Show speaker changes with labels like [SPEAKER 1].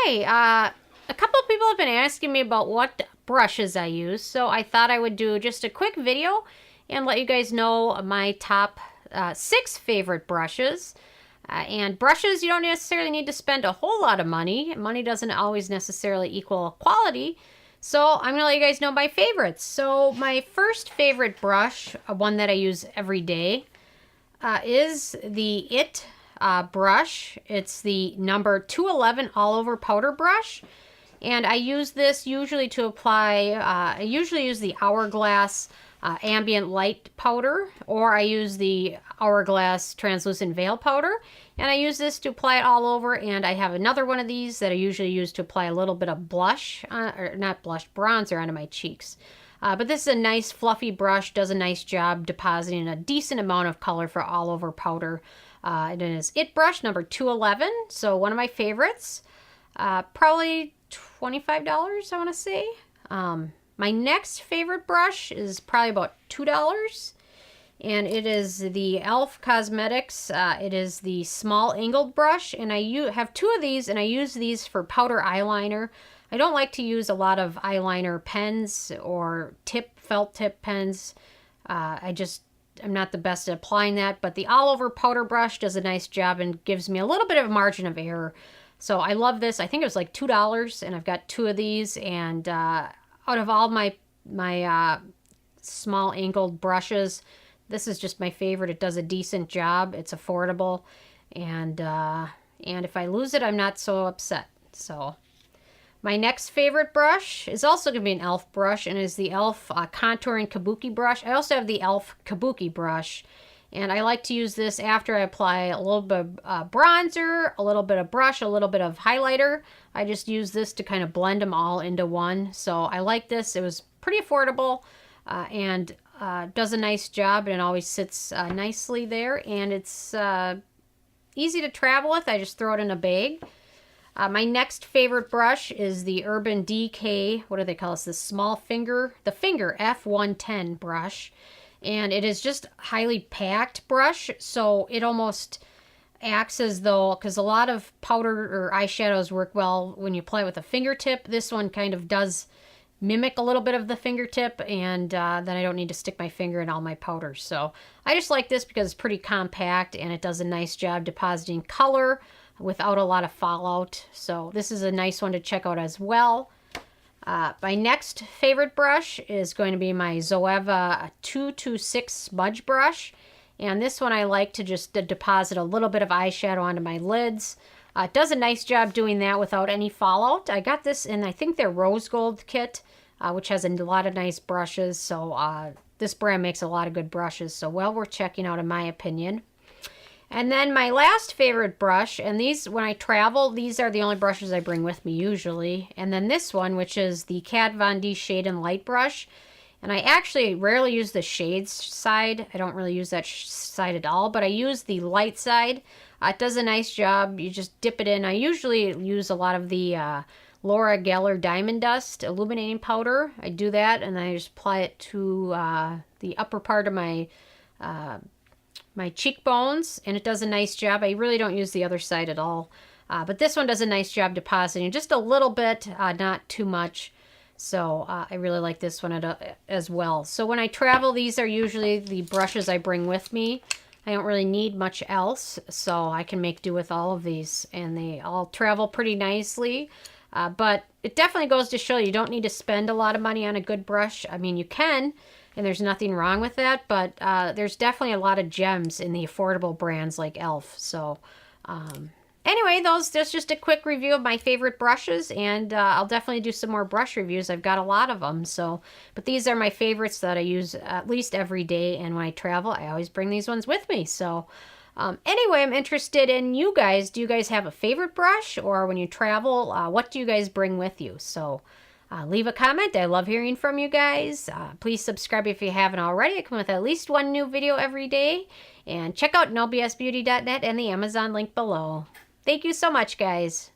[SPEAKER 1] Okay, a couple of people have been asking me about what brushes I use, so I thought I would do just a quick video and let you guys know my top 6 favorite brushes. And brushes, you don't necessarily need to spend a whole lot of money. Money doesn't always necessarily equal quality. So I'm going to let you guys know my favorites. So my first favorite brush, one that I use every day, is the brush. It's the number 211 all over powder brush. And I use this usually to apply, I usually use the Hourglass ambient light powder, or I use the Hourglass translucent veil powder, and I use this to apply it all over. And I have another one of these that I usually use to apply a little bit of blush, or not blush, bronzer onto my cheeks. But this is a nice fluffy brush, does a nice job depositing a decent amount of color for all over powder. It is It brush number 211, so one of my favorites. Probably $25, I want to say. My next favorite brush is probably about $2, and it is the e.l.f. Cosmetics. It is the small angled brush, and I have 2 of these, and I use these for powder eyeliner. I don't like to use a lot of eyeliner pens or felt tip pens. I'm not the best at applying that, but the all over powder brush does a nice job and gives me a little bit of a margin of error. So I love this. I think it was like $2, and I've got 2 of these. And out of all my small angled brushes, this is just my favorite. It does a decent job. It's affordable, and if I lose it, I'm not so upset. So my next favorite brush is also going to be an e.l.f. brush, and is the e.l.f. Contouring Kabuki Brush. I also have the e.l.f. Kabuki Brush. And I like to use this after I apply a little bit of bronzer, a little bit of brush, a little bit of highlighter. I just use this to kind of blend them all into one. So I like this. It was pretty affordable and does a nice job, and it always sits nicely there. And it's easy to travel with. I just throw it in a bag. My next favorite brush is the Urban Decay, what do they call this? The finger F110 brush. And it is just highly packed brush, so it almost acts as though, because a lot of powder or eyeshadows work well when you apply with a fingertip. This one kind of does mimic a little bit of the fingertip, and then I don't need to stick my finger in all my powders. So I just like this because it's pretty compact, and it does a nice job depositing color without a lot of fallout. So this is a nice one to check out as well. My next favorite brush is going to be my Zoeva 226 smudge brush. And this one I like to just deposit a little bit of eyeshadow onto my lids. It does a nice job doing that without any fallout. I got this in, I think, their rose gold kit, which has a lot of nice brushes. So this brand makes a lot of good brushes. So well worth checking out, in my opinion. And then my last favorite brush, and these, when I travel, these are the only brushes I bring with me usually. And then this one, which is the Kat Von D Shade and Light brush. And I actually rarely use the shades side. I don't really use that side at all, but I use the light side. It does a nice job. You just dip it in. I usually use a lot of the Laura Geller Diamond Dust illuminating powder. I do that, and then I just apply it to the upper part of my cheekbones, and it does a nice job. I really don't use the other side at all, but this one does a nice job depositing just a little bit, not too much. So I really like this one as well. So when I travel, these are usually the brushes I bring with me. I don't really need much else, so I can make do with all of these, and they all travel pretty nicely. But it definitely goes to show you don't need to spend a lot of money on a good brush. I mean, you can, and there's nothing wrong with that, but there's definitely a lot of gems in the affordable brands like e.l.f. So anyway, that's just a quick review of my favorite brushes, and I'll definitely do some more brush reviews. I've got a lot of them, but these are my favorites that I use at least every day, and when I travel, I always bring these ones with me. So anyway, I'm interested in you guys. Do you guys have a favorite brush, or when you travel, what do you guys bring with you? So leave a comment. I love hearing from you guys. Please subscribe if you haven't already. I come with at least one new video every day. And check out nobsbeauty.net and the Amazon link below. Thank you so much, guys.